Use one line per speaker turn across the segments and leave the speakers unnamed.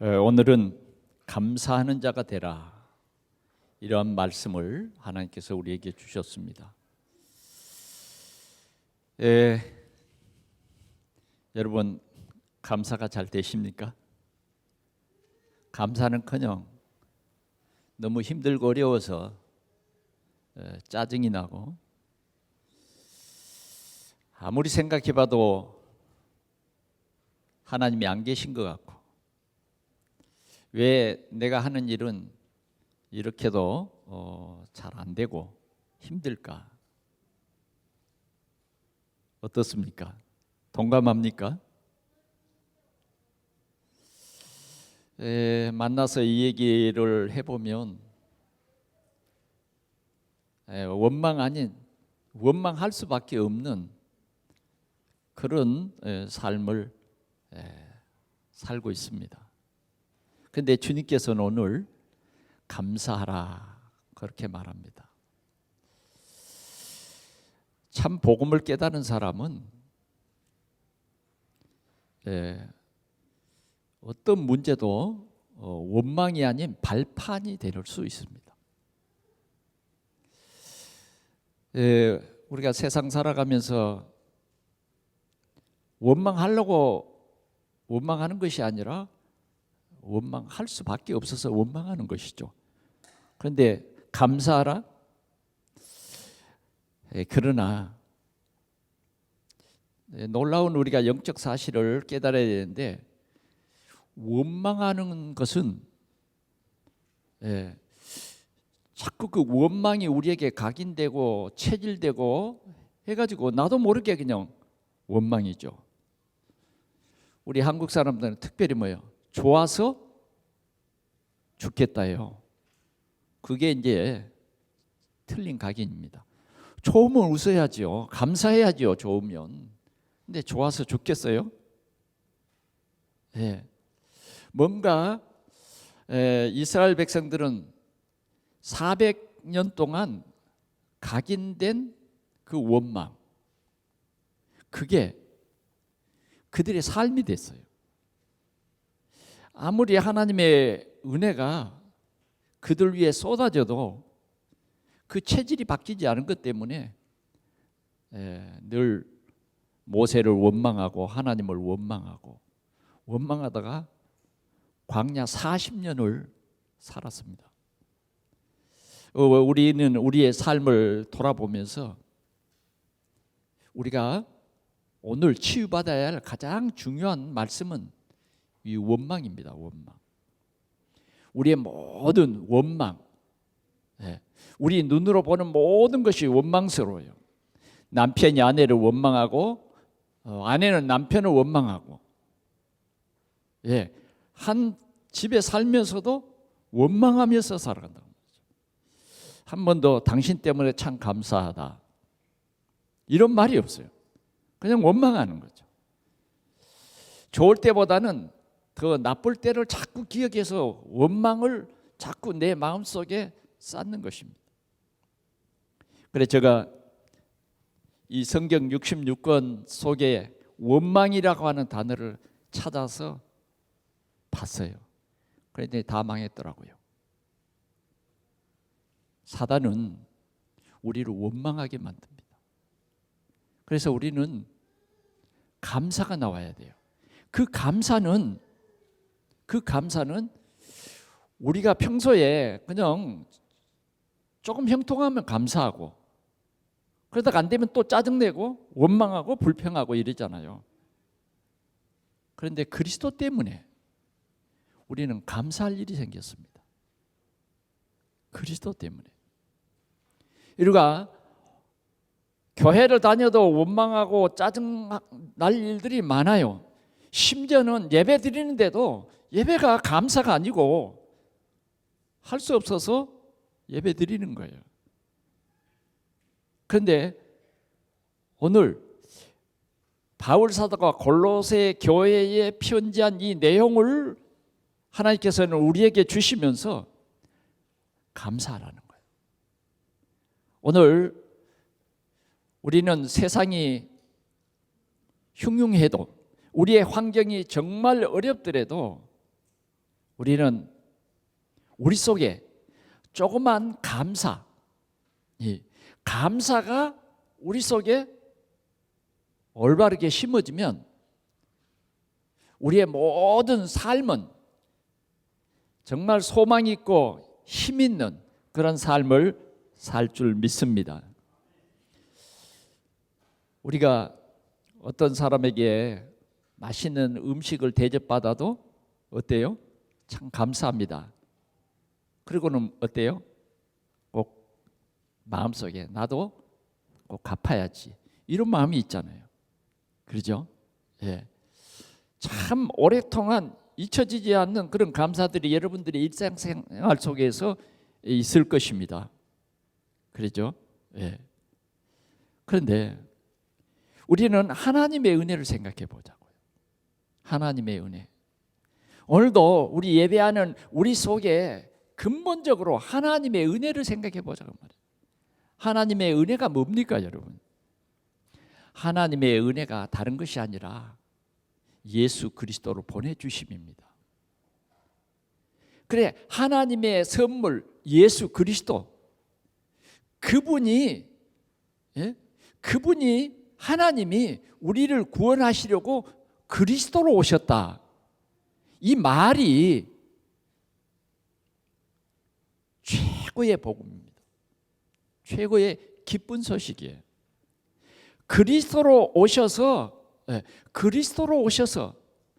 오늘은 감사하는 자가 되라, 이러한 말씀을 하나님께서 우리에게 주셨습니다. 여러분, 감사가 잘 되십니까? 감사는커녕 너무 힘들고 어려워서 짜증이 나고, 아무리 생각해봐도 하나님이 안 계신 것 같고, 왜 내가 하는 일은 이렇게도 잘 안 되고 힘들까? 어떻습니까? 동감합니까? 만나서 이 얘기를 해보면 원망할 수밖에 없는 그런 삶을 살고 있습니다. 그런데 주님께서는 오늘 감사하라, 그렇게 말합니다. 참 복음을 깨달은 사람은 어떤 문제도 원망이 아닌 발판이 될 수 있습니다. 우리가 세상 살아가면서 원망하려고 원망하는 것이 아니라 원망할 수밖에 없어서 원망하는 것이죠. 그런데 감사하라? 그러나 놀라운 우리가 영적 사실을 깨달아야 되는데, 원망하는 것은 자꾸 그 원망이 우리에게 각인되고 체질되고 해가지고 나도 모르게 그냥 원망이죠. 우리 한국 사람들은 특별히 뭐예요? 좋아서 죽겠다요. 그게 이제 틀린 각인입니다. 좋으면 웃어야죠. 감사해야죠. 좋으면. 근데 좋아서 죽겠어요? 뭔가 이스라엘 백성들은 400년 동안 각인된 그 원망, 그게 그들의 삶이 됐어요. 아무리 하나님의 은혜가 그들 위에 쏟아져도 그 체질이 바뀌지 않은 것 때문에 늘 모세를 원망하고 하나님을 원망하다가 광야 40년을 살았습니다. 우리는 우리의 삶을 돌아보면서 우리가 오늘 치유받아야 할 가장 중요한 말씀은 이 원망입니다. 원망. 우리의 모든 원망, 우리 눈으로 보는 모든 것이 원망스러워요. 남편이 아내를 원망하고, 아내는 남편을 원망하고, 한 집에 살면서도 원망하면서 살아간다는 거죠. 한 번도 당신 때문에 참 감사하다, 이런 말이 없어요. 그냥 원망하는 거죠. 좋을 때보다는 더 나쁠 때를 자꾸 기억해서 원망을 자꾸 내 마음속에 쌓는 것입니다. 그래서 제가 이 성경 66권 속에 원망이라고 하는 단어를 찾아서 봤어요. 그런데 다 망했더라고요. 사단은 우리를 원망하게 만듭니다. 그래서 우리는 감사가 나와야 돼요. 그 감사는 우리가 평소에 그냥 조금 형통하면 감사하고, 그러다가 안 되면 또 짜증내고 원망하고 불평하고 이러잖아요. 그런데 그리스도 때문에 우리는 감사할 일이 생겼습니다. 그리스도 때문에. 우리가 교회를 다녀도 원망하고 짜증 날 일들이 많아요. 심지어는 예배 드리는데도 예배가 감사가 아니고 할 수 없어서 예배 드리는 거예요. 그런데 오늘 바울 사도가 골로새 교회에 편지한 이 내용을 하나님께서는 우리에게 주시면서 감사하라는 거예요. 오늘 우리는 세상이 흉흉해도, 우리의 환경이 정말 어렵더라도 우리는 우리 속에 조그만 감사, 이 감사가 우리 속에 올바르게 심어지면 우리의 모든 삶은 정말 소망 있고 힘 있는 그런 삶을 살 줄 믿습니다. 우리가 어떤 사람에게 맛있는 음식을 대접받아도 어때요? 참 감사합니다. 그리고는 어때요? 꼭 마음속에 나도 꼭 갚아야지 이런 마음이 있잖아요. 그렇죠? 예. 참 오랫동안 잊혀지지 않는 그런 감사들이 여러분들의 일상생활 속에서 있을 것입니다. 그렇죠? 예. 그런데 우리는 하나님의 은혜를 생각해 보자고요. 하나님의 은혜. 오늘도 우리 예배하는 우리 속에 근본적으로 하나님의 은혜를 생각해 보자고 말이에요. 하나님의 은혜가 뭡니까, 여러분? 하나님의 은혜가 다른 것이 아니라 예수 그리스도로 보내주심입니다. 그래, 하나님의 선물 예수 그리스도, 그분이 하나님이 우리를 구원하시려고 그리스도로 오셨다. 이 말이 최고의 복음입니다. 최고의 기쁜 소식이에요. 그리스도로 오셔서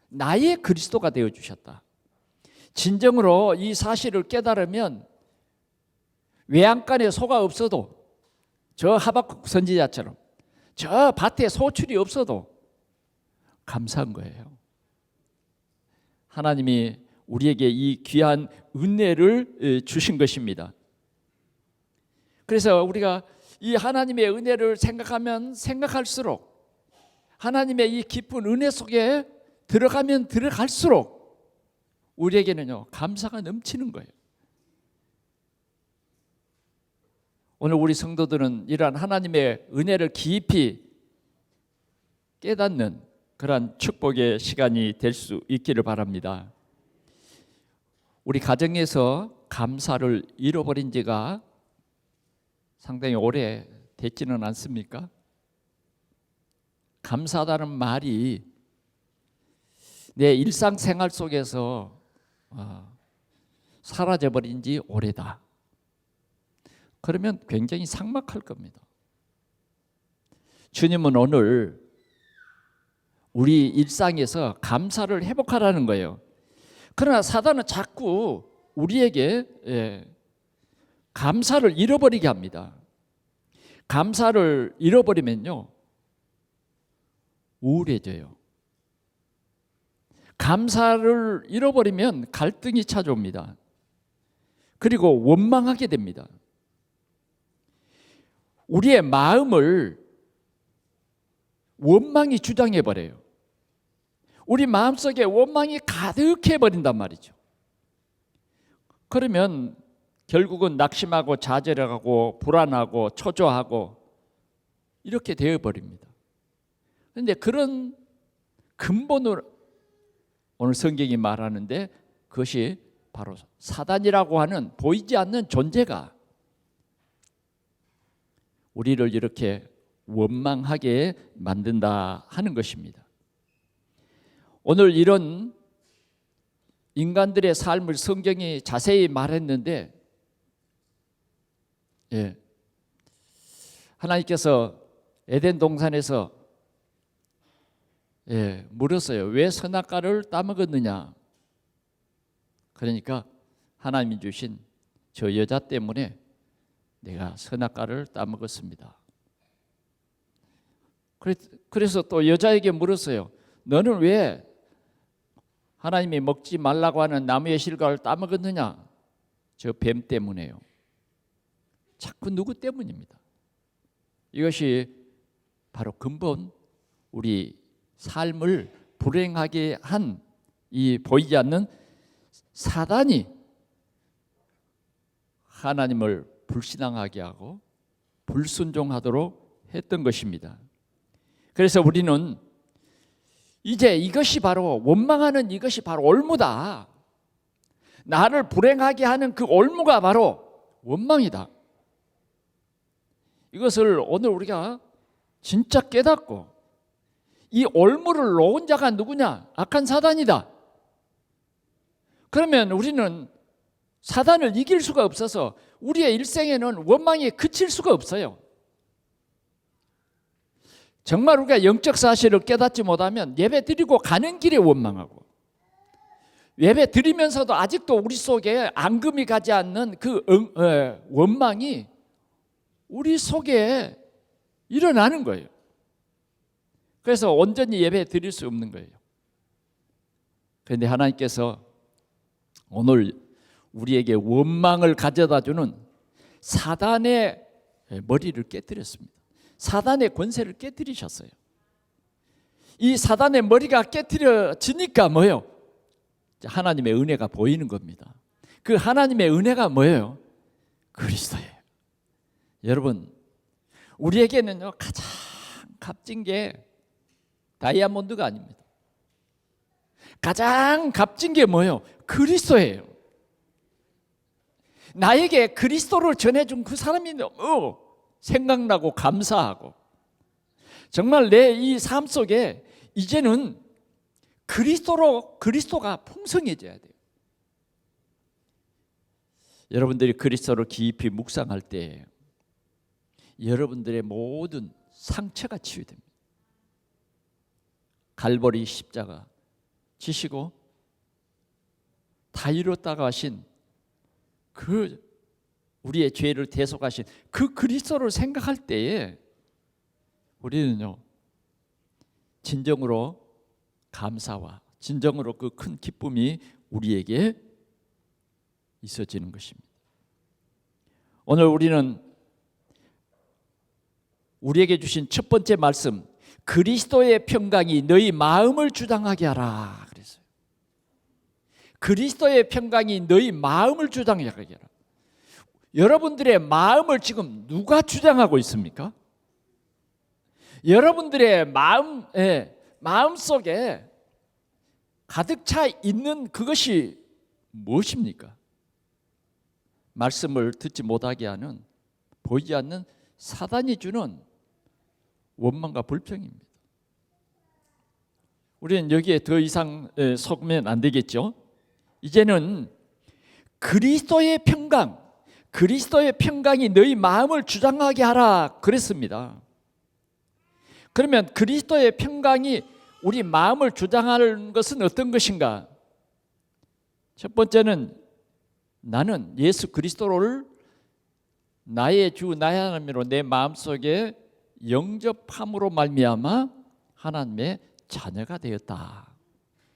나의 그리스도가 되어 주셨다. 진정으로 이 사실을 깨달으면 외양간에 소가 없어도, 저 하박국 선지자처럼 저 밭에 소출이 없어도 감사한 거예요. 하나님이 우리에게 이 귀한 은혜를 주신 것입니다. 그래서 우리가 이 하나님의 은혜를 생각하면 생각할수록, 하나님의 이 깊은 은혜 속에 들어가면 들어갈수록 우리에게는요, 감사가 넘치는 거예요. 오늘 우리 성도들은 이러한 하나님의 은혜를 깊이 깨닫는 그러한 축복의 시간이 될 수 있기를 바랍니다. 우리 가정에서 감사를 잃어버린 지가 상당히 오래 됐지는 않습니까? 감사하다는 말이 내 일상생활 속에서 사라져버린 지 오래다. 그러면 굉장히 삭막할 겁니다. 주님은 오늘 우리 일상에서 감사를 회복하라는 거예요. 그러나 사단은 자꾸 우리에게 감사를 잃어버리게 합니다. 감사를 잃어버리면요, 우울해져요. 감사를 잃어버리면 갈등이 찾아옵니다. 그리고 원망하게 됩니다. 우리의 마음을 원망이 주장해버려요. 우리 마음속에 원망이 가득해버린단 말이죠. 그러면 결국은 낙심하고 좌절하고 불안하고 초조하고 이렇게 되어버립니다. 그런데 그런 근본을 오늘 성경이 말하는데, 그것이 바로 사단이라고 하는 보이지 않는 존재가 우리를 이렇게 원망하게 만든다 하는 것입니다. 오늘 이런 인간들의 삶을 성경이 자세히 말했는데, 하나님께서 에덴 동산에서 물었어요. 왜 선악과를 따먹었느냐? 그러니까 하나님이 주신 저 여자 때문에 내가 선악과를 따먹었습니다. 그래서 또 여자에게 물었어요. 너는 왜 하나님이 먹지 말라고 하는 나무의 실과를 따먹었느냐? 저 뱀 때문에요. 자꾸 누구 때문입니다. 이것이 바로 근본 우리 삶을 불행하게 한 이 보이지 않는 사단이 하나님을 불신앙하게 하고 불순종하도록 했던 것입니다. 그래서 우리는 이제 이것이 바로 원망하는 이것이 바로 올무다. 나를 불행하게 하는 그 올무가 바로 원망이다. 이것을 오늘 우리가 진짜 깨닫고 이 올무를 놓은 자가 누구냐? 악한 사단이다. 그러면 우리는 사단을 이길 수가 없어서 우리의 일생에는 원망이 그칠 수가 없어요. 정말 우리가 영적 사실을 깨닫지 못하면 예배 드리고 가는 길에 원망하고, 예배 드리면서도 아직도 우리 속에 앙금이 가지 않는 그 원망이 우리 속에 일어나는 거예요. 그래서 온전히 예배 드릴 수 없는 거예요. 그런데 하나님께서 오늘 우리에게 원망을 가져다 주는 사단의 머리를 깨뜨렸습니다. 사단의 권세를 깨뜨리셨어요. 이 사단의 머리가 깨뜨려지니까 뭐예요? 하나님의 은혜가 보이는 겁니다. 그 하나님의 은혜가 뭐예요? 그리스도예요. 여러분, 우리에게는요 가장 값진 게 다이아몬드가 아닙니다. 가장 값진 게 뭐예요? 그리스도예요. 나에게 그리스도를 전해준 그 사람이 너무 생각나고 감사하고, 정말 내 이 삶 속에 이제는 그리스도가 풍성해져야 돼요. 여러분들이 그리스도를 깊이 묵상할 때 여러분들의 모든 상처가 치유됩니다. 갈보리 십자가 지시고 다 이뤘다고 하신 그 우리의 죄를 대속하신 그 그리스도를 생각할 때에 우리는요 진정으로 감사와 진정으로 그 큰 기쁨이 우리에게 있어지는 것입니다. 오늘 우리는 우리에게 주신 첫 번째 말씀, 그리스도의 평강이 너희 마음을 주장하게 하라 그랬어요. 그리스도의 평강이 너희 마음을 주장하게 하라. 여러분들의 마음을 지금 누가 주장하고 있습니까? 여러분들의 마음 속에 가득 차 있는 그것이 무엇입니까? 말씀을 듣지 못하게 하는, 보이지 않는 사단이 주는 원망과 불평입니다. 우리는 여기에 더 이상 속으면 안 되겠죠. 이제는 그리스도의 평강이 너희 마음을 주장하게 하라 그랬습니다. 그러면 그리스도의 평강이 우리 마음을 주장하는 것은 어떤 것인가? 첫 번째는 나는 예수 그리스도를 나의 주 나의 하나님으로 내 마음속에 영접함으로 말미암아 하나님의 자녀가 되었다.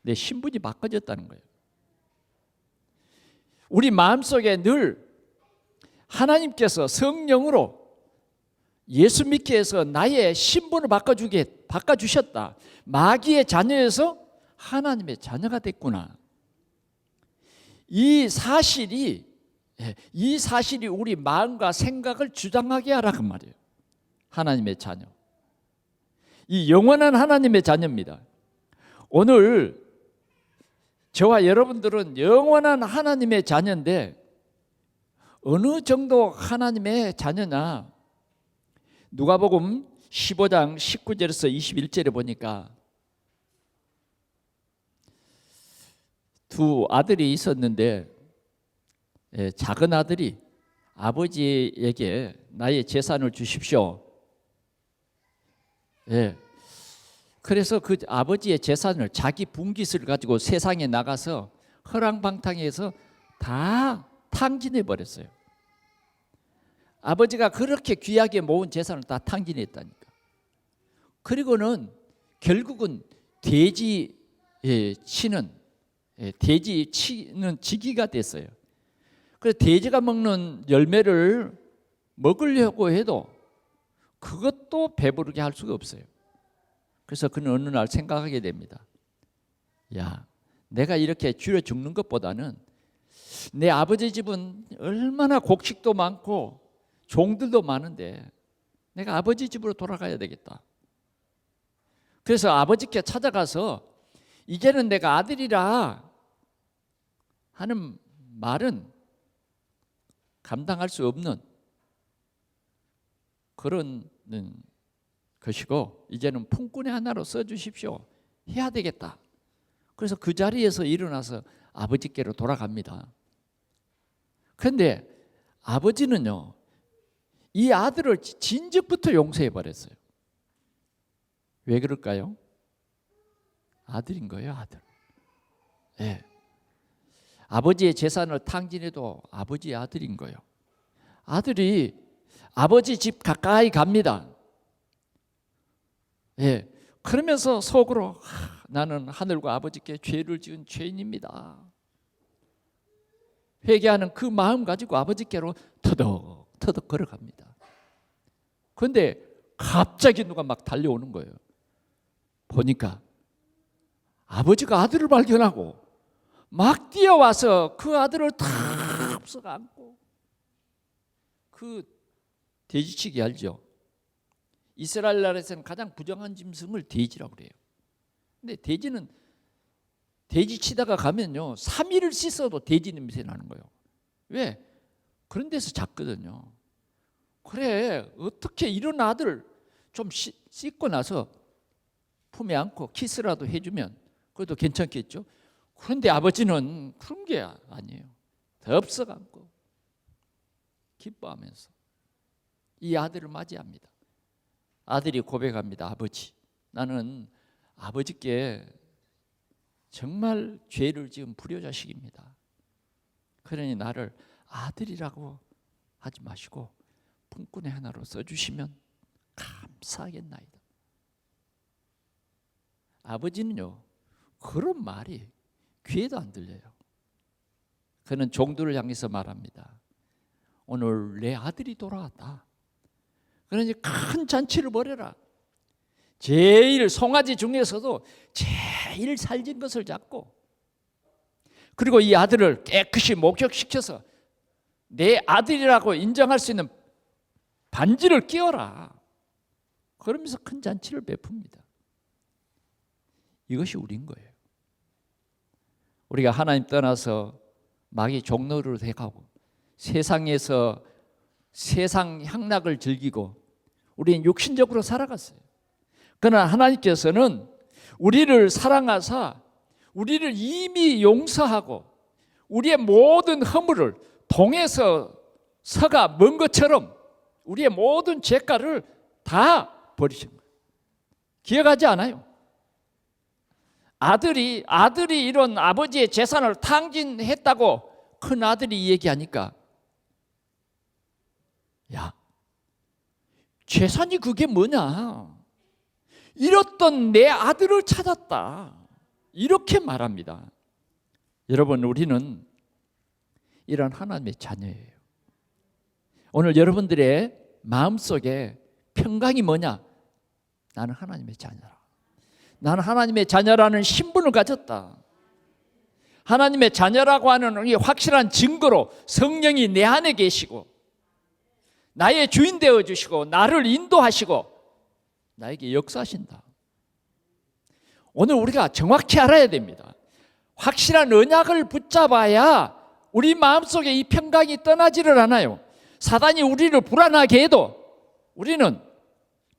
내 신분이 바꿔졌다는 거예요. 우리 마음속에 늘 하나님께서 성령으로 예수 믿게 해서 나의 신분을 바꿔주셨다. 마귀의 자녀에서 하나님의 자녀가 됐구나. 이 사실이 우리 마음과 생각을 주장하게 하라 그 말이에요. 하나님의 자녀, 이 영원한 하나님의 자녀입니다. 오늘 저와 여러분들은 영원한 하나님의 자녀인데 어느 정도 하나님의 자녀냐? 누가복음 15장 19절에서 21절에 보니까 두 아들이 있었는데 작은 아들이 아버지에게 나의 재산을 주십시오. 그래서 그 아버지의 재산을 자기 분깃을 가지고 세상에 나가서 허랑방탕해서 다 탕진해 버렸어요. 아버지가 그렇게 귀하게 모은 재산을 다 탕진했다니까. 그리고는 결국은 돼지 치는 지기가 됐어요. 그래서 돼지가 먹는 열매를 먹으려고 해도 그것도 배부르게 할 수가 없어요. 그래서 그는 어느 날 생각하게 됩니다. 야, 내가 이렇게 쥐려 죽는 것보다는 내 아버지 집은 얼마나 곡식도 많고 종들도 많은데 내가 아버지 집으로 돌아가야 되겠다. 그래서 아버지께 찾아가서 이제는 내가 아들이라 하는 말은 감당할 수 없는 그런 것이고, 이제는 품꾼의 하나로 써주십시오. 해야 되겠다. 그래서 그 자리에서 일어나서 아버지께로 돌아갑니다. 그런데 아버지는요, 이 아들을 진즉부터 용서해 버렸어요. 왜 그럴까요? 아들인 거예요, 아들. 네. 아버지의 재산을 탕진해도 아버지의 아들인 거예요. 아들이 아버지 집 가까이 갑니다. 예. 그러면서 속으로 나는 하늘과 아버지께 죄를 지은 죄인입니다. 회개하는 그 마음 가지고 아버지께로 터덕터덕 걸어갑니다. 그런데 갑자기 누가 막 달려오는 거예요. 보니까 아버지가 아들을 발견하고 막 뛰어와서 그 아들을 다 흡수가 안고, 그 돼지치기 알죠? 이스라엘 나라에서는 가장 부정한 짐승을 돼지라고 그래요. 근데 돼지는 돼지 치다가 가면요 3일을 씻어도 돼지 냄새 나는 거예요. 왜? 그런 데서 잤거든요. 그래, 어떻게 이런 아들 좀 씻고 나서 품에 안고 키스라도 해주면 그래도 괜찮겠죠. 그런데 아버지는 그런 게 아니에요. 덥석 안고 기뻐하면서 이 아들을 맞이합니다. 아들이 고백합니다. 아버지, 나는 아버지께 정말 죄를 지은 불효자식입니다. 그러니 나를 아들이라고 하지 마시고 품꾼의 하나로 써주시면 감사하겠나이다. 아버지는요, 그런 말이 귀에도 안 들려요. 그는 종들을 향해서 말합니다. 오늘 내 아들이 돌아왔다. 그러니 큰 잔치를 벌여라. 제일 송아지 중에서도 제일 살진 것을 잡고, 그리고 이 아들을 깨끗이 목욕시켜서 내 아들이라고 인정할 수 있는 반지를 끼워라. 그러면서 큰 잔치를 베풉니다. 이것이 우리인 거예요. 우리가 하나님 떠나서 마귀 종로로 돼가고 세상에서 세상 향락을 즐기고 우리는 육신적으로 살아갔어요. 그러나 하나님께서는 우리를 사랑하사 우리를 이미 용서하고 우리의 모든 허물을 동에서 서가 먼 것처럼 우리의 모든 죄가를 다 버리신 거예요. 기억하지 않아요? 아들이 이런 아버지의 재산을 탕진했다고 큰 아들이 얘기하니까, 야, 재산이 그게 뭐냐? 잃었던 내 아들을 찾았다. 이렇게 말합니다. 여러분, 우리는 이런 하나님의 자녀예요. 오늘 여러분들의 마음속에 평강이 뭐냐? 나는 하나님의 자녀라. 나는 하나님의 자녀라는 신분을 가졌다. 하나님의 자녀라고 하는 이 확실한 증거로 성령이 내 안에 계시고 나의 주인 되어주시고 나를 인도하시고 나에게 역사하신다. 오늘 우리가 정확히 알아야 됩니다. 확실한 언약을 붙잡아야 우리 마음속에 이 평강이 떠나지를 않아요. 사단이 우리를 불안하게 해도 우리는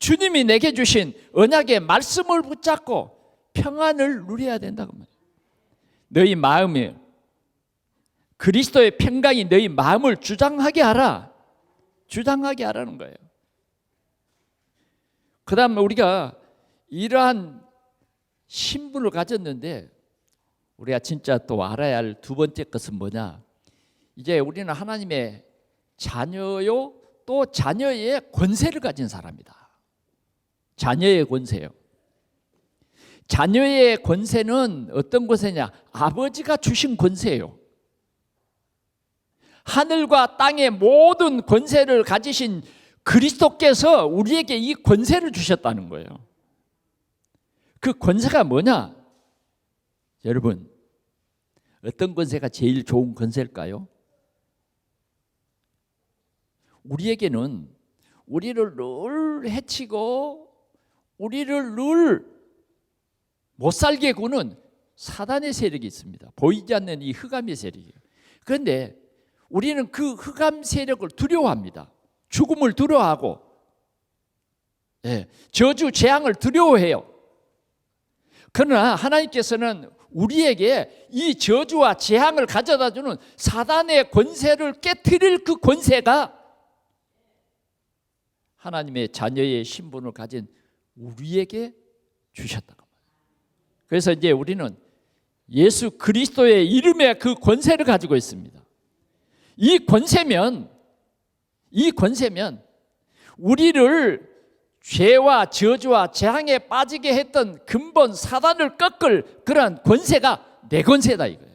주님이 내게 주신 언약의 말씀을 붙잡고 평안을 누려야 된다고 말해요. 너희 마음에 그리스도의 평강이 너희 마음을 주장하게 하라. 주장하게 하라는 거예요. 그 다음 우리가 이러한 신분을 가졌는데 우리가 진짜 또 알아야 할 두 번째 것은 뭐냐? 이제 우리는 하나님의 자녀요, 또 자녀의 권세를 가진 사람이다. 자녀의 권세요. 자녀의 권세는 어떤 권세냐? 아버지가 주신 권세예요. 하늘과 땅의 모든 권세를 가지신 그리스도께서 우리에게 이 권세를 주셨다는 거예요. 그 권세가 뭐냐? 여러분, 어떤 권세가 제일 좋은 권세일까요? 우리에게는 우리를 늘 해치고 우리를 늘 못 살게 구는 사단의 세력이 있습니다. 보이지 않는 이 흑암의 세력이에요. 그런데 우리는 그 흑암 세력을 두려워합니다. 죽음을 두려워하고, 저주 재앙을 두려워해요. 그러나 하나님께서는 우리에게 이 저주와 재앙을 가져다 주는 사단의 권세를 깨트릴 그 권세가 하나님의 자녀의 신분을 가진 우리에게 주셨다고. 그래서 이제 우리는 예수 그리스도의 이름의 그 권세를 가지고 있습니다. 이 권세면 우리를 죄와 저주와 재앙에 빠지게 했던 근본 사단을 꺾을 그러한 권세가 내 권세다 이거예요.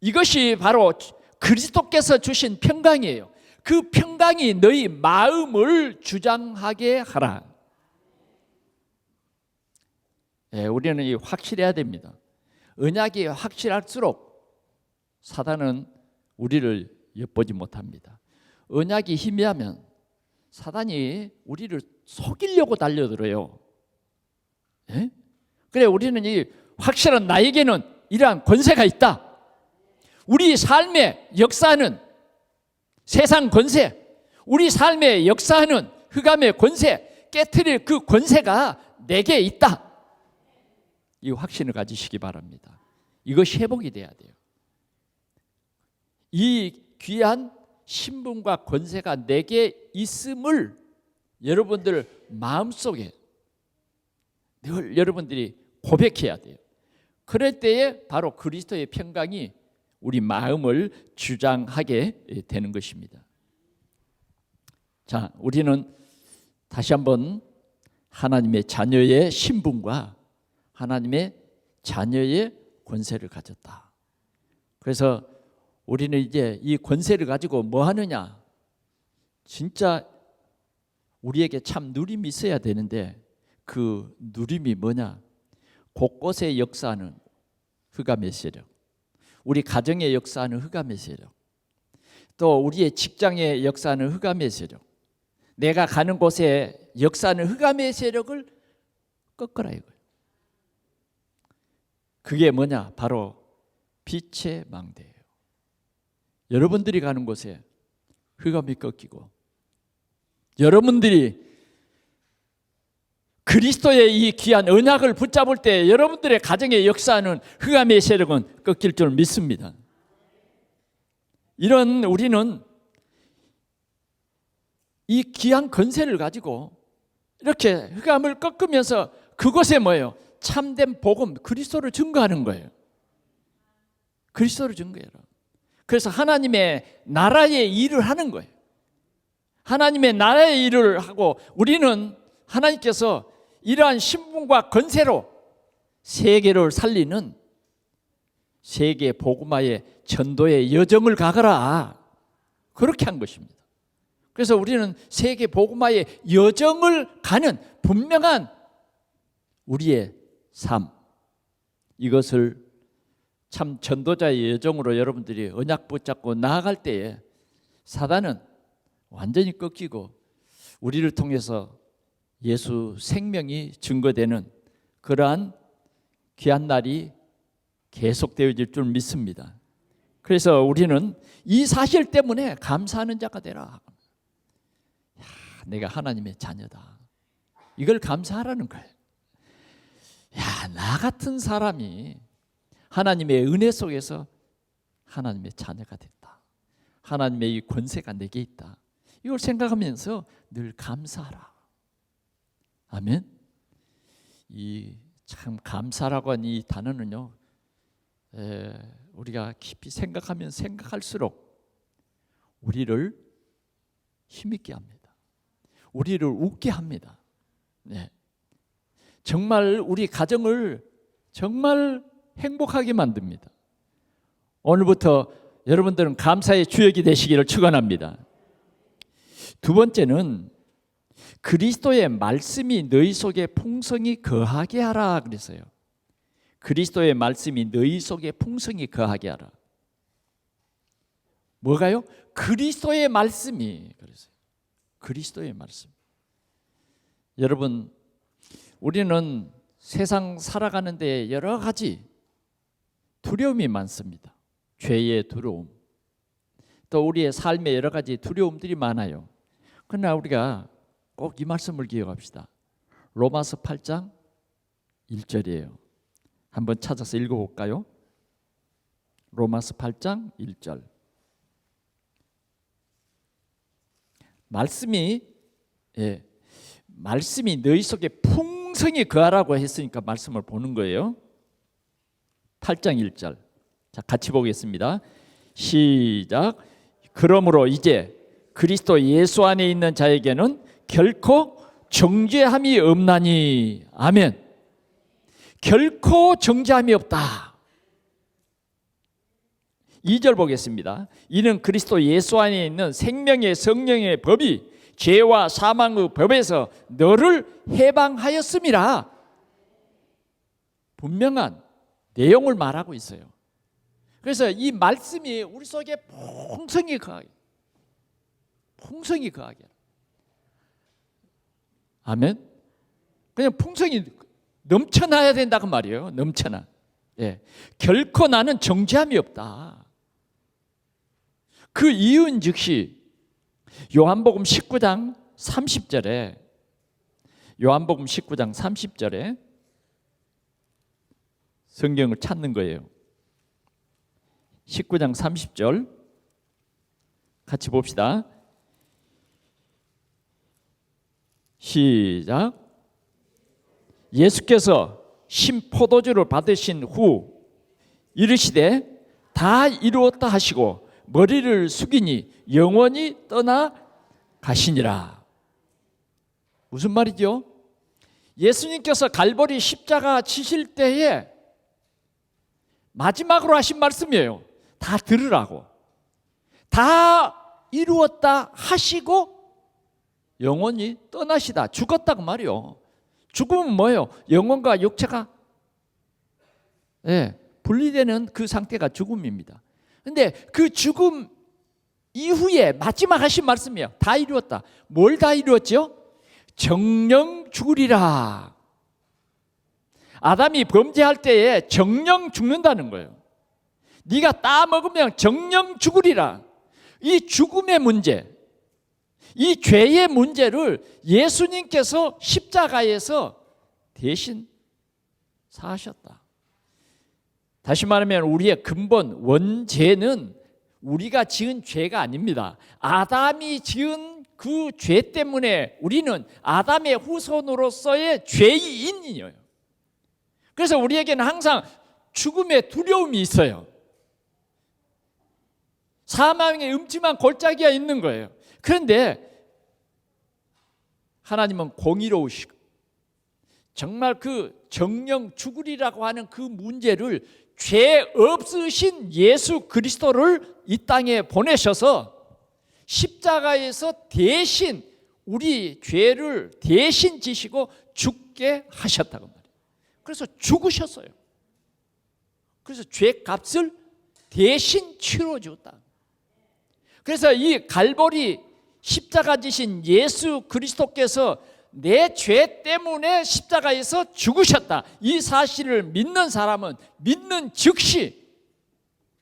이것이 바로 그리스도께서 주신 평강이에요. 그 평강이 너희 마음을 주장하게 하라. 우리는 이 확실해야 됩니다. 언약이 확실할수록 사단은 우리를 엿보지 못합니다. 언약이 희미하면 사단이 우리를 속이려고 달려들어요. 그래, 우리는 이 확실한 나에게는 이러한 권세가 있다. 우리 삶에 역사하는 세상 권세, 우리 삶에 역사하는 흑암의 권세, 깨트릴 그 권세가 내게 있다. 이 확신을 가지시기 바랍니다. 이것이 회복이 돼야 돼요. 이 귀한 신분과 권세가 내게 있음을 여러분들 마음속에 늘 여러분들이 고백해야 돼요. 그럴 때에 바로 그리스도의 평강이 우리 마음을 주장하게 되는 것입니다. 자, 우리는 다시 한번 하나님의 자녀의 신분과 하나님의 자녀의 권세를 가졌다. 그래서 우리는 이제 이 권세를 가지고 뭐 하느냐? 진짜 우리에게 참 누림이 있어야 되는데 그 누림이 뭐냐? 곳곳에 역사하는 흑암의 세력, 우리 가정에 역사하는 흑암의 세력, 또 우리의 직장에 역사하는 흑암의 세력, 내가 가는 곳에 역사하는 흑암의 세력을 꺾으라 이거예요. 그게 뭐냐? 바로 빛의 망대예요. 여러분들이 가는 곳에 흑암이 꺾이고, 여러분들이 그리스도의 이 귀한 언약을 붙잡을 때 여러분들의 가정에 역사하는 흑암의 세력은 꺾일 줄 믿습니다. 이런 우리는 이 귀한 권세를 가지고 이렇게 흑암을 꺾으면서 그곳에 뭐예요? 참된 복음, 그리스도를 증거하는 거예요. 그리스도를 증거해라. 그래서 하나님의 나라의 일을 하는 거예요. 하나님의 나라의 일을 하고 우리는 하나님께서 이러한 신분과 권세로 세계를 살리는 세계 복음화의 전도의 여정을 가거라. 그렇게 한 것입니다. 그래서 우리는 세계 복음화의 여정을 가는 분명한 우리의 삶, 이것을 참 전도자의 여정으로 여러분들이 언약 붙잡고 나아갈 때에 사단은 완전히 꺾이고 우리를 통해서 예수 생명이 증거되는 그러한 귀한 날이 계속되어질 줄 믿습니다. 그래서 우리는 이 사실 때문에 감사하는 자가 되라. 야, 내가 하나님의 자녀다. 이걸 감사하라는 거예요. 야, 나 같은 사람이 하나님의 은혜 속에서 하나님의 자녀가 됐다. 하나님의 이 권세가 내게 있다. 이걸 생각하면서 늘 감사하라. 아멘. 이 참 감사라고 하는 이 단어는요, 우리가 깊이 생각하면 생각할수록 우리를 힘있게 합니다. 우리를 웃게 합니다. 네. 정말 우리 가정을 정말 행복하게 만듭니다. 오늘부터 여러분들은 감사의 주역이 되시기를 축원합니다. 두 번째는 그리스도의 말씀이 너희 속에 풍성히 거하게 하라 그랬어요. 그리스도의 말씀이 너희 속에 풍성히 거하게 하라. 뭐가요? 그리스도의 말씀이 그랬어요. 그리스도의 말씀. 여러분, 우리는 세상 살아가는데 여러 가지 두려움이 많습니다. 죄의 두려움. 또 우리의 삶에 여러 가지 두려움들이 많아요. 그러나 우리가 꼭 이 말씀을 기억합시다. 로마서 8장 1절이에요. 한번 찾아서 읽어볼까요? 로마서 8장 1절. 말씀이 너희 속에 풍성히 거하라고 했으니까 말씀을 보는 거예요. 8장 1절. 자, 같이 보겠습니다. 시작. 그러므로 이제 그리스도 예수 안에 있는 자에게는 결코 정죄함이 없나니. 아멘. 결코 정죄함이 없다. 2절 보겠습니다. 이는 그리스도 예수 안에 있는 생명의 성령의 법이 죄와 사망의 법에서 너를 해방하였음이라. 분명한 내용을 말하고 있어요. 그래서 이 말씀이 우리 속에 풍성히 거하게, 아멘. 그냥 풍성히 넘쳐나야 된다고 말이에요. 넘쳐나. 결코 나는 정죄함이 없다. 그 이유는 즉시 요한복음 19장 30절에 성경을 찾는 거예요. 19장 30절 같이 봅시다. 시작. 예수께서 신포도주를 받으신 후 이르시되 다 이루었다 하시고 머리를 숙이니 영원히 떠나 가시니라. 무슨 말이죠? 예수님께서 갈보리 십자가 지실 때에 마지막으로 하신 말씀이에요. 다 들으라고. 다 이루었다 하시고 영원히 떠나시다. 죽었다고 말이요. 죽음은 뭐예요? 영혼과 육체가 분리되는 그 상태가 죽음입니다. 근데 그 죽음 이후에 마지막 하신 말씀이에요. 다 이루었다. 뭘 다 이루었죠? 정령 죽으리라. 아담이 범죄할 때에 정령 죽는다는 거예요. 네가 따먹으면 정령 죽으리라. 이 죽음의 문제, 이 죄의 문제를 예수님께서 십자가에서 대신 사하셨다. 다시 말하면 우리의 근본 원죄는 우리가 지은 죄가 아닙니다. 아담이 지은 그 죄 때문에 우리는 아담의 후손으로서의 죄인이에요. 그래서 우리에게는 항상 죽음의 두려움이 있어요. 사망의 음침한 골짜기가 있는 거예요. 그런데 하나님은 공의로우시고 정말 그 정령 죽으리라고 하는 그 문제를 죄 없으신 예수 그리스도를 이 땅에 보내셔서 십자가에서 대신 우리 죄를 대신 지시고 죽게 하셨다고 말이에요. 그래서 죽으셨어요. 그래서 죄값을 대신 치러줬다. 그래서 이 갈보리 십자가 지신 예수 그리스도께서 내 죄 때문에 십자가에서 죽으셨다. 이 사실을 믿는 사람은 믿는 즉시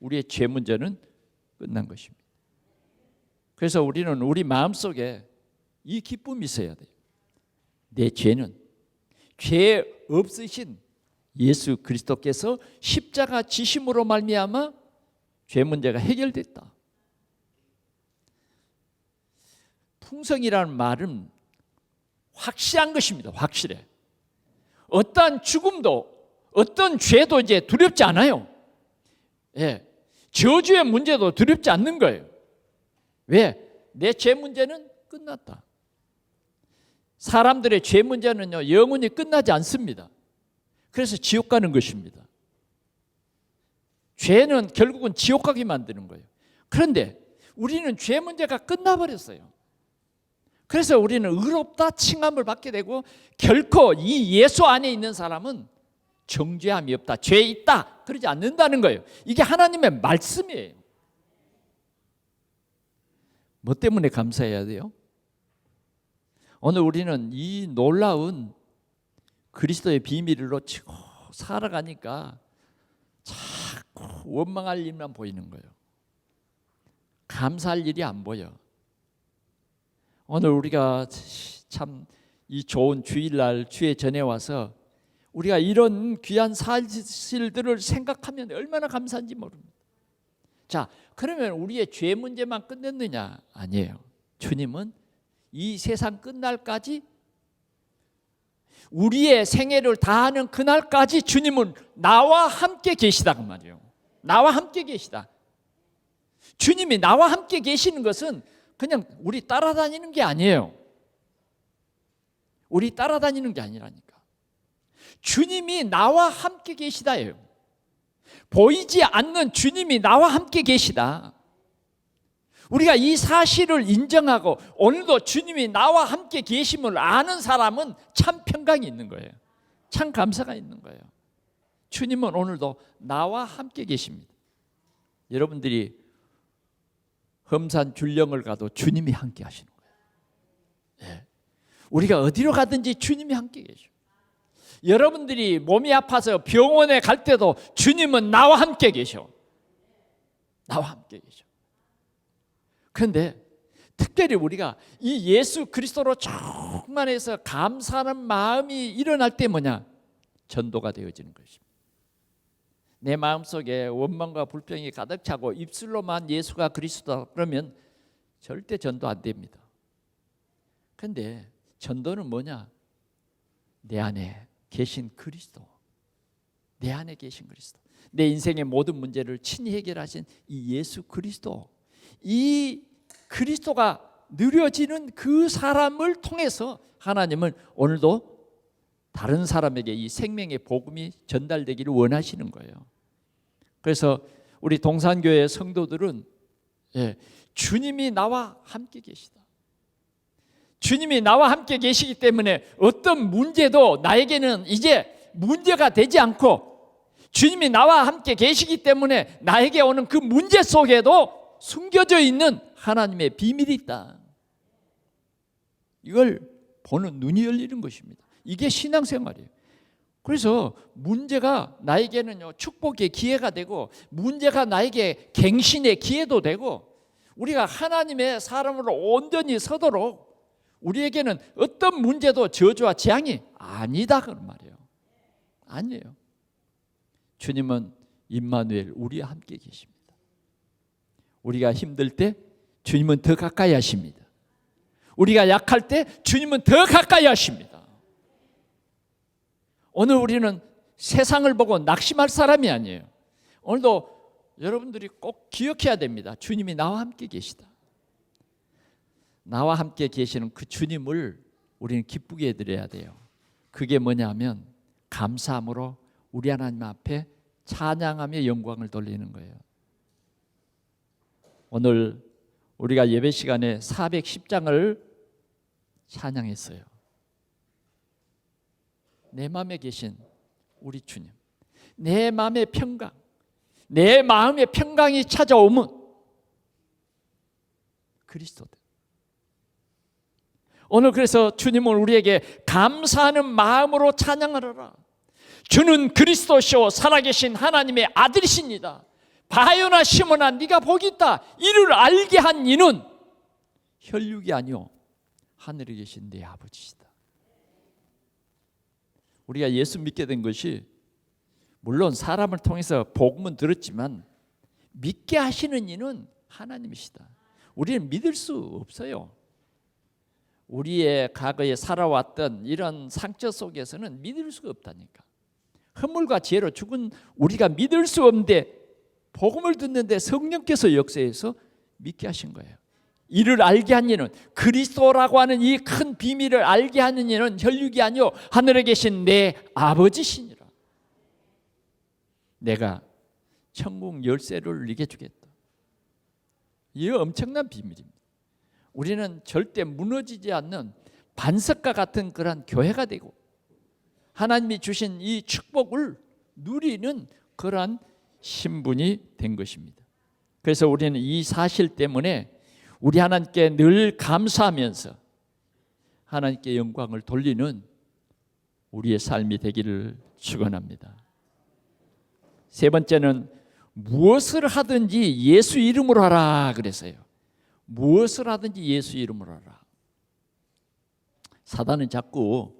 우리의 죄 문제는 끝난 것입니다. 그래서 우리는 우리 마음속에 이 기쁨이 있어야 돼요. 내 죄는 죄 없으신 예수 그리스도께서 십자가 지심으로 말미암아 죄 문제가 해결됐다. 풍성이라는 말은 확실한 것입니다. 확실해. 어떠한 죽음도 어떤 죄도 이제 두렵지 않아요. 저주의 문제도 두렵지 않는 거예요. 왜? 내 죄 문제는 끝났다. 사람들의 죄 문제는요 영원히 끝나지 않습니다. 그래서 지옥 가는 것입니다. 죄는 결국은 지옥 가게 만드는 거예요. 그런데 우리는 죄 문제가 끝나버렸어요. 그래서 우리는 의롭다 칭함을 받게 되고 결코 이 예수 안에 있는 사람은 정죄함이 없다, 죄 있다 그러지 않는다는 거예요. 이게 하나님의 말씀이에요. 뭐 때문에 감사해야 돼요? 오늘 우리는 이 놀라운 그리스도의 비밀을 놓치고 살아가니까 자꾸 원망할 일만 보이는 거예요. 감사할 일이 안 보여. 오늘 우리가 참 이 좋은 주일날 주의 전에 와서 우리가 이런 귀한 사실들을 생각하면 얼마나 감사한지 모릅니다. 자, 그러면 우리의 죄 문제만 끝냈느냐? 아니에요. 주님은 이 세상 끝날까지, 우리의 생애를 다하는 그날까지 주님은 나와 함께 계시다 그 말이에요. 나와 함께 계시다. 주님이 나와 함께 계시는 것은 그냥 우리 따라다니는 게 아니에요. 우리 따라다니는 게 아니라니까. 주님이 나와 함께 계시다예요. 보이지 않는 주님이 나와 함께 계시다. 우리가 이 사실을 인정하고 오늘도 주님이 나와 함께 계심을 아는 사람은 참 평강이 있는 거예요. 참 감사가 있는 거예요. 주님은 오늘도 나와 함께 계십니다. 여러분들이 험산 줄령을 가도 주님이 함께 하시는 거예요. 예. 우리가 어디로 가든지 주님이 함께 계셔. 여러분들이 몸이 아파서 병원에 갈 때도 주님은 나와 함께 계셔. 나와 함께 계셔. 그런데 특별히 우리가 이 예수 그리스도로 충만해서 감사하는 마음이 일어날 때 뭐냐? 전도가 되어지는 것입니다. 내 마음속에 원망과 불평이 가득 차고 입술로만 예수가 그리스도다 그러면 절대 전도 안 됩니다. 그런데 전도는 뭐냐? 내 안에 계신 그리스도, 내 안에 계신 그리스도, 내 인생의 모든 문제를 친히 해결하신 이 예수 그리스도, 이 그리스도가 누려지는 그 사람을 통해서 하나님은 오늘도 다른 사람에게 이 생명의 복음이 전달되기를 원하시는 거예요. 그래서 우리 동산교회 성도들은 주님이 나와 함께 계시다. 주님이 나와 함께 계시기 때문에 어떤 문제도 나에게는 이제 문제가 되지 않고, 주님이 나와 함께 계시기 때문에 나에게 오는 그 문제 속에도 숨겨져 있는 하나님의 비밀이 있다. 이걸 보는 눈이 열리는 것입니다. 이게 신앙생활이에요. 그래서 문제가 나에게는요 축복의 기회가 되고, 문제가 나에게 갱신의 기회도 되고, 우리가 하나님의 사람으로 온전히 서도록 우리에게는 어떤 문제도 저주와 재앙이 아니다 그런 말이에요. 아니에요. 주님은 임마누엘, 우리와 함께 계십니다. 우리가 힘들 때 주님은 더 가까이 하십니다. 우리가 약할 때 주님은 더 가까이 하십니다. 오늘 우리는 세상을 보고 낙심할 사람이 아니에요. 오늘도 여러분들이 꼭 기억해야 됩니다. 주님이 나와 함께 계시다. 나와 함께 계시는 그 주님을 우리는 기쁘게 해드려야 돼요. 그게 뭐냐면 감사함으로 우리 하나님 앞에 찬양하며 영광을 돌리는 거예요. 오늘 우리가 예배 시간에 410장을 찬양했어요. 내 마음에 계신 우리 주님, 내 마음의 평강, 내 마음의 평강이 찾아오면 그리스도다. 오늘 그래서 주님은 우리에게 감사하는 마음으로 찬양하라. 주는 그리스도시오 살아계신 하나님의 아들이십니다. 바요나 시몬아 네가 복이 있다. 이를 알게 한 이는 혈육이 아니오 하늘에 계신 내 아버지시다. 우리가 예수 믿게 된 것이 물론 사람을 통해서 복음은 들었지만 믿게 하시는 이는 하나님이시다. 우리는 믿을 수 없어요. 우리의 과거에 살아왔던 이런 상처 속에서는 믿을 수가 없다니까. 허물과 죄로 죽은 우리가 믿을 수 없는데 복음을 듣는데 성령께서 역사해서 믿게 하신 거예요. 이를 알게 한 이는, 그리스도라고 하는 이 큰 비밀을 알게 하는 이는 혈육이 아니요 하늘에 계신 내 아버지시니라. 내가 천국 열쇠를 네게 주겠다. 이 엄청난 비밀입니다. 우리는 절대 무너지지 않는 반석과 같은 그런 교회가 되고 하나님이 주신 이 축복을 누리는 그러한 신분이 된 것입니다. 그래서 우리는 이 사실 때문에 우리 하나님께 늘 감사하면서 하나님께 영광을 돌리는 우리의 삶이 되기를 축원합니다. 세 번째는 무엇을 하든지 예수 이름으로 하라 그랬어요. 무엇을 하든지 예수 이름으로 하라. 사단은 자꾸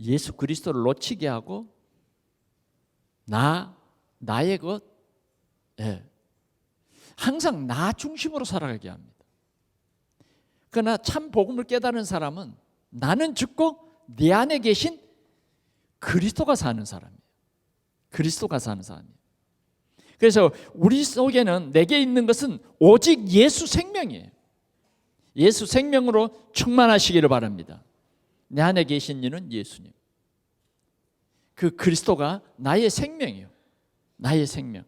예수 그리스도를 놓치게 하고 나의 것, 항상 나 중심으로 살아가게 합니다. 그러나 참 복음을 깨달은 사람은 나는 죽고 내 안에 계신 그리스도가 사는 사람이에요. 그리스도가 사는 사람이에요. 그래서 우리 속에는 내게 있는 것은 오직 예수 생명이에요. 예수 생명으로 충만하시기를 바랍니다. 내 안에 계신 이는 예수님. 그 그리스도가 나의 생명이에요. 나의 생명.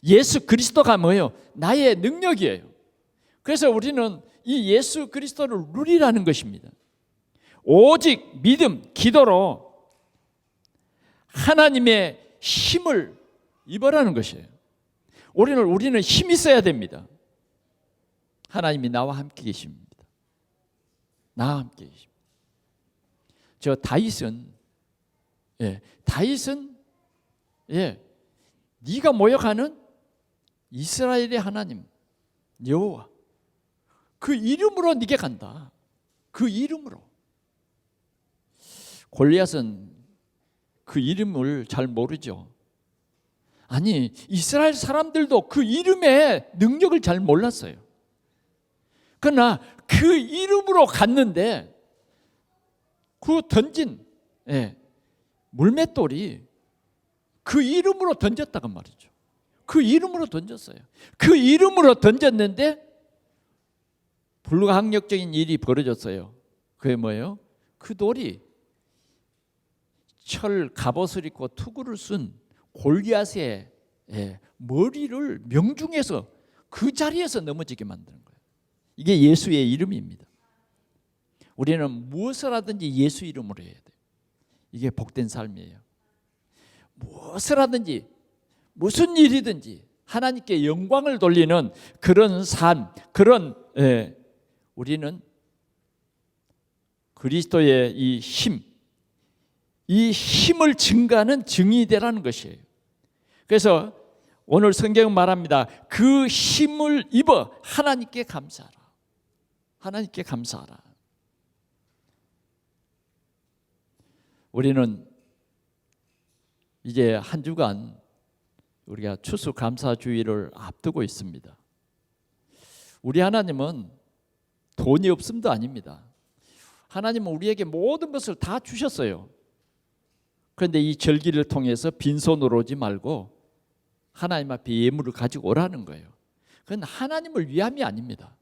예수 그리스도가 뭐예요? 나의 능력이에요. 그래서 우리는 이 예수 그리스도를 누리라는 것입니다. 오직 믿음, 기도로 하나님의 힘을 입으라는 것이에요. 우리는 힘이 있어야 됩니다. 하나님이 나와 함께 계십니다. 나와 함께 계십니다. 저 다윗은 네가 모욕하는 이스라엘의 하나님 여호와 그 이름으로 네게 간다. 그 이름으로. 골리앗은 그 이름을 잘 모르죠. 아니 이스라엘 사람들도 그 이름의 능력을 잘 몰랐어요. 그러나 그 이름으로 갔는데 그 던진 물맷돌이 그 이름으로 던졌다고 말이죠. 그 이름으로 던졌어요. 그 이름으로 던졌는데 불가항력적인 일이 벌어졌어요. 그게 뭐예요? 그 돌이 철 갑옷을 입고 투구를 쓴 골리앗의 머리를 명중해서 그 자리에서 넘어지게 만드는 거예요. 이게 예수의 이름입니다. 우리는 무엇을 하든지 예수 이름으로 해야 돼요. 이게 복된 삶이에요. 무엇을 하든지 무슨 일이든지 하나님께 영광을 돌리는 그런 삶, 우리는 그리스도의 이 힘을 증가하는 증인이 되라는 것이에요. 그래서 오늘 성경은 말합니다. 그 힘을 입어 하나님께 감사하라. 하나님께 감사하라. 우리는 이제 한 주간 우리가 추수감사주의를 앞두고 있습니다. 우리 하나님은 돈이 없음도 아닙니다. 하나님은 우리에게 모든 것을 다 주셨어요. 그런데 이 절기를 통해서 빈손으로 오지 말고 하나님 앞에 예물을 가지고 오라는 거예요. 그건 하나님을 위함이 아닙니다.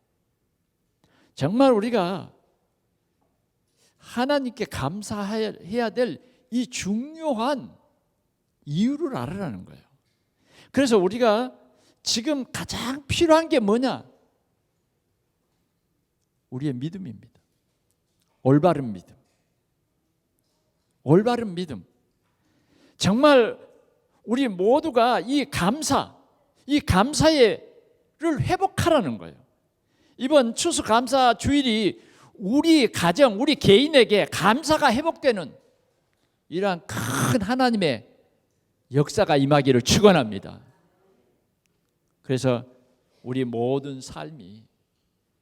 정말 우리가 하나님께 감사해야 될 이 중요한 이유를 알아라는 거예요. 그래서 우리가 지금 가장 필요한 게 뭐냐? 우리의 믿음입니다. 올바른 믿음. 올바른 믿음. 정말 우리 모두가 이 감사를 회복하라는 거예요. 이번 추수감사 주일이 우리 가정, 우리 개인에게 감사가 회복되는 이러한 큰 하나님의 역사가 임하기를 축원합니다. 그래서 우리 모든 삶이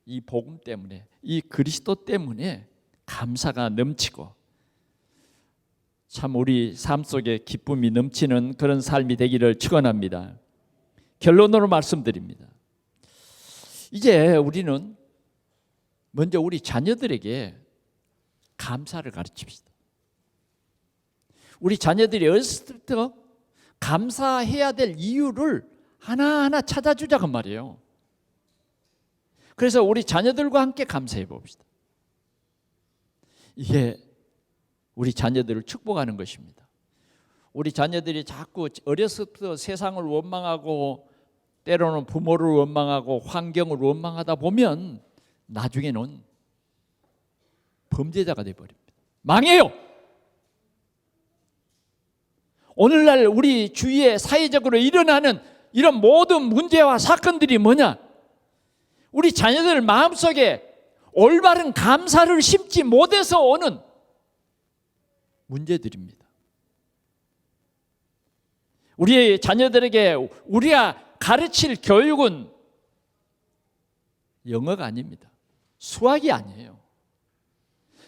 이 복음 때문에, 이 그리스도 때문에 감사가 넘치고 참 우리 삶 속에 기쁨이 넘치는 그런 삶이 되기를 축원합니다. 결론으로 말씀드립니다. 이제 우리는 먼저 우리 자녀들에게 감사를 가르칩시다. 우리 자녀들이 어렸을 때부터 감사해야 될 이유를 하나하나 찾아주자고 말이에요. 그래서 우리 자녀들과 함께 감사해 봅시다. 이게 우리 자녀들을 축복하는 것입니다. 우리 자녀들이 자꾸 어렸을 때부터 세상을 원망하고 때로는 부모를 원망하고 환경을 원망하다 보면 나중에는 범죄자가 되어버립니다. 망해요. 오늘날 우리 주위에 사회적으로 일어나는 이런 모든 문제와 사건들이 뭐냐? 우리 자녀들 마음속에 올바른 감사를 심지 못해서 오는 문제들입니다. 우리 자녀들에게 우리가 가르칠 교육은 영어가 아닙니다. 수학이 아니에요.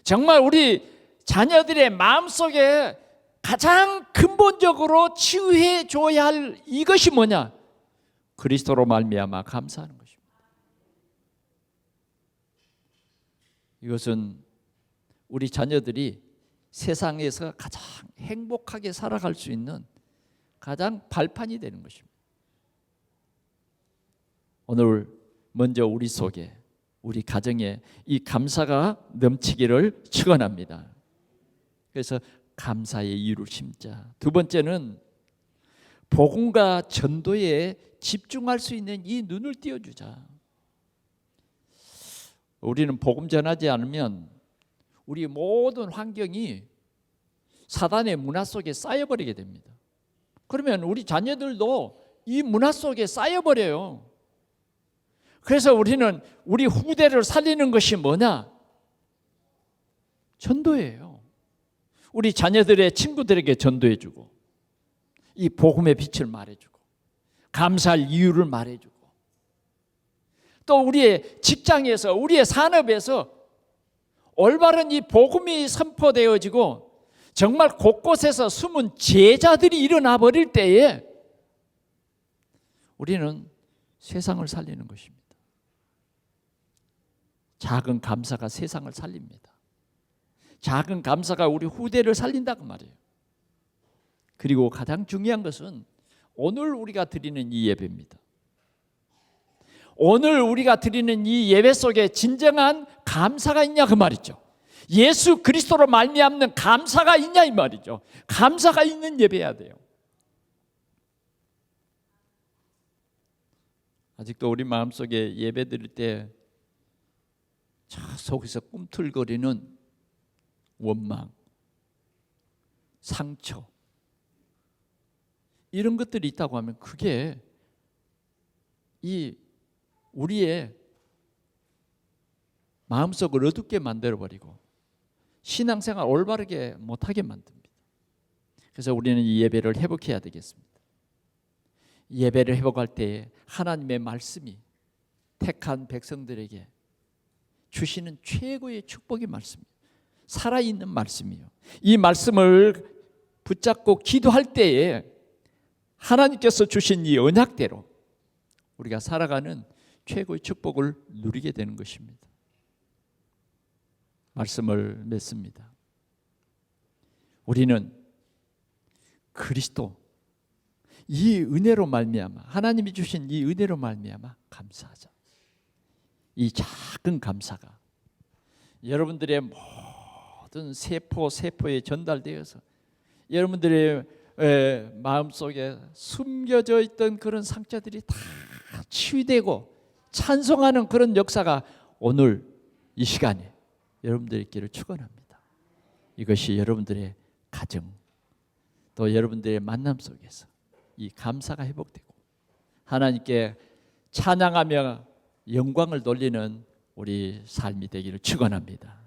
정말 우리 자녀들의 마음속에 가장 근본적으로 치유해 줘야 할 이것이 뭐냐? 그리스도로 말미암아 감사하는 것입니다. 이것은 우리 자녀들이 세상에서 가장 행복하게 살아갈 수 있는 가장 발판이 되는 것입니다. 오늘 먼저 우리 속에, 우리 가정에 이 감사가 넘치기를 축원합니다. 그래서 감사의 이유를 심자. 두 번째는 복음과 전도에 집중할 수 있는 이 눈을 띄워주자. 우리는 복음 전하지 않으면 우리 모든 환경이 사단의 문화 속에 쌓여버리게 됩니다. 그러면 우리 자녀들도 이 문화 속에 쌓여버려요. 그래서 우리는 우리 후대를 살리는 것이 뭐냐? 전도예요. 우리 자녀들의 친구들에게 전도해주고, 이 복음의 빛을 말해주고, 감사할 이유를 말해주고, 또 우리의 직장에서, 우리의 산업에서 올바른 이 복음이 선포되어지고 정말 곳곳에서 숨은 제자들이 일어나 버릴 때에 우리는 세상을 살리는 것입니다. 작은 감사가 세상을 살립니다. 작은 감사가 우리 후대를 살린다고 말이에요. 그리고 가장 중요한 것은 오늘 우리가 드리는 이 예배입니다. 오늘 우리가 드리는 이 예배 속에 진정한 감사가 있냐 그 말이죠. 예수 그리스도로 말미암는 감사가 있냐 이 말이죠. 감사가 있는 예배해야 돼요. 아직도 우리 마음속에 예배 드릴 때 속에서 꿈틀거리는 원망, 상처, 이런 것들이 있다고 하면 그게 이 우리의 마음속을 어둡게 만들어버리고 신앙생활 올바르게 못하게 만듭니다. 그래서 우리는 이 예배를 회복해야 되겠습니다. 예배를 회복할 때 하나님의 말씀이 택한 백성들에게 주시는 최고의 축복의 말씀이에요. 살아있는 말씀이에요. 이 말씀을 붙잡고 기도할 때에 하나님께서 주신 이 언약대로 우리가 살아가는 최고의 축복을 누리게 되는 것입니다. 말씀을 맺습니다. 우리는 그리스도 이 은혜로 말미암아, 하나님이 주신 이 은혜로 말미암아 감사하자. 이 작은 감사가 여러분들의 모든 세포에 전달되어서 여러분들의 마음속에 숨겨져 있던 그런 상처들이 다 치유되고 찬송하는 그런 역사가 오늘 이 시간에 여러분들의 있기를 축원합니다. 이것이 여러분들의 가정, 또 여러분들의 만남 속에서 이 감사가 회복되고 하나님께 찬양하며 영광을 돌리는 우리 삶이 되기를 축원합니다.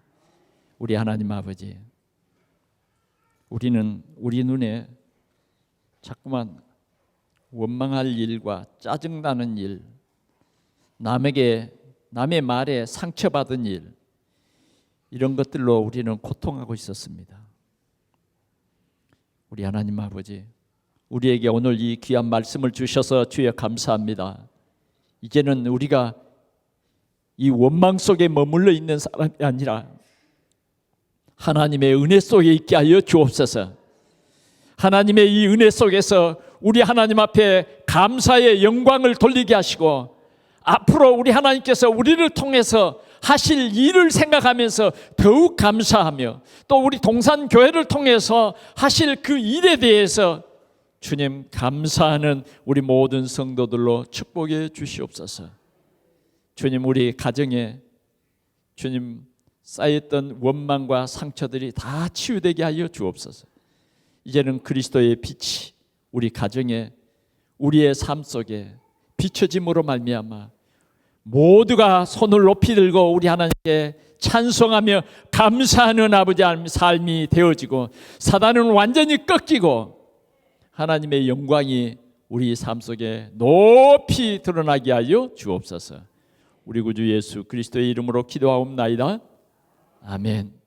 우리 하나님 아버지, 우리는 우리 눈에 자꾸만 원망할 일과 짜증나는 일, 남의 말에 상처받은 일, 이런 것들로 우리는 고통하고 있었습니다. 우리 하나님 아버지, 우리에게 오늘 이 귀한 말씀을 주셔서 주여 감사합니다. 이제는 우리가 이 원망 속에 머물러 있는 사람이 아니라 하나님의 은혜 속에 있게 하여 주옵소서. 하나님의 이 은혜 속에서 우리 하나님 앞에 감사의 영광을 돌리게 하시고 앞으로 우리 하나님께서 우리를 통해서 하실 일을 생각하면서 더욱 감사하며 또 우리 동산교회를 통해서 하실 그 일에 대해서 주님 감사하는 우리 모든 성도들로 축복해 주시옵소서. 주님, 우리 가정에 주님 쌓였던 원망과 상처들이 다 치유되게 하여 주옵소서. 이제는 그리스도의 빛이 우리 가정에, 우리의 삶 속에 비춰짐으로 말미암아 모두가 손을 높이 들고 우리 하나님께 찬송하며 감사하는 아버지 하나님 삶이 되어지고 사단은 완전히 꺾이고 하나님의 영광이 우리 삶 속에 높이 드러나게 하여 주옵소서. 우리 구주 예수 그리스도의 이름으로 기도하옵나이다. 아멘.